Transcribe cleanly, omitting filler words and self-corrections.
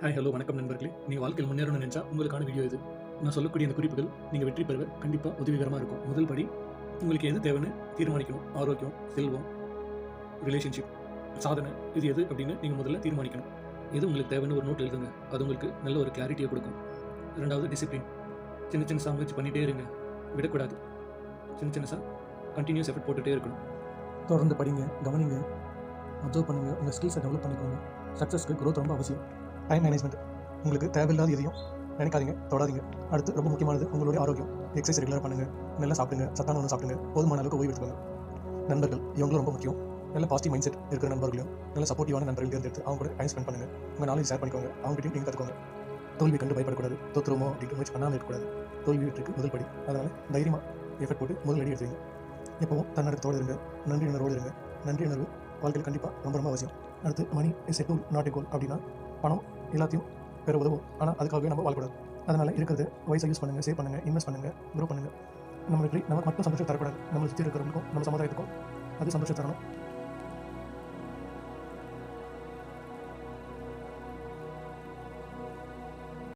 Hi hello வணக்கம் நண்பர்களே. நீங்கள் வாழ்க்கையில் முன்னேறணும்னு நினச்சா உங்களுக்கான வீடியோ இது. நான் சொல்லக்கூடிய இந்த குறிப்புகள் நீங்கள் வெற்றி பெற கண்டிப்பாக உதவிகரமாக இருக்கும். முதல் படி, உங்களுக்கு எது தேவைன்னு தீர்மானிக்கணும். ஆரோக்கியம், செல்வம், ரிலேஷன்ஷிப், சாதனை, இது எது அப்படின்னு நீங்கள் முதல்ல தீர்மானிக்கணும். எது உங்களுக்கு தேவைன்னு ஒரு நோட் எழுதுங்க. அது உங்களுக்கு நல்ல ஒரு கிளாரிட்டியை கொடுக்கும். ரெண்டாவது டிசிப்ளின். சின்ன சின்னதாக முயற்சி பண்ணிகிட்டே இருங்க, விடக்கூடாது. சின்னதாக கண்டினியூஸ் எஃபர்ட் போட்டுகிட்டே இருக்கணும். தொடர்ந்து படிங்க, கவனிங்க, அப்சர்வ் பண்ணுங்கள், உங்கள் ஸ்கில்ஸை டெவலப் பண்ணிக்கோங்க. சக்ஸஸ்க்கு growth ரொம்ப அவசியம். Time management. உங்களுக்கு தேவையில்லாத எதையும் நினைக்காதீங்க, தொடாதீங்க. அடுத்து ரொம்ப முக்கியமானது உங்களுடைய ஆரோக்கியம். எக்ஸசைஸ் ரெகுலராக பண்ணுங்கள், நல்லா சாப்பிடுங்க, சத்தான உணவு சாப்பிடுங்க, போதுமான அளவுக்கு ஓய்வு எடுத்துக்கோங்க. நண்பர்கள், இவங்களும் ரொம்ப முக்கியம். நல்ல பாசிட்டிவ் மைண்ட் செட் இருக்கிற நண்பர்களையும் நல்ல சப்போர்ட்டிவான நண்பர்கள் தேர்ந்தெடுத்து அவங்க கூட டைம் ஸ்பெண்ட் பண்ணுங்கள். உங்கள் நாலேஜ் ஷேர் பண்ணிக்கோங்க, அவங்ககிட்டையும் நீங்கள் கற்றுக்கோங்க. தோல்வி கண்டு பயப்படக்கூடாது, தோற்றுருமோ அப்படின்ட்டு முயற்சி பண்ணாமல் இருக்கக்கூடாது. தோல்வி வெற்றிக்கு முதல் படி. அதனால் தைரியமாக எஃபர்ட் போட்டு முதல் அடி எடுத்துங்க. எப்பவும் தன்னடத்தோடு இருங்க, நன்றி உணர்வோடு இருங்க. நன்றி உணர்வு வாழ்க்கையில் கண்டிப்பாக ரொம்ப ரொம்ப அவசியம். அடுத்து money is a tool not a goal. அப்படின்னா பணம் எல்லாத்தையும் பெற உதவும், ஆனால் அதுக்காகவே நம்ம வாழக்கூடாது. அதனால் இருக்கிறது வயசை யூஸ் பண்ணுங்கள், சேவ் பண்ணுங்கள், இன்வெஸ்ட் பண்ணுங்கள், க்ரோ பண்ணுங்கள். நமக்கு மட்டும் சந்தோஷம் தரக்கூடாது, நம்மளை சுற்றி இருக்கிறவங்களுக்கும் நம்ம சமுதாயத்துக்கும் அது சந்தோஷம் தரணும்.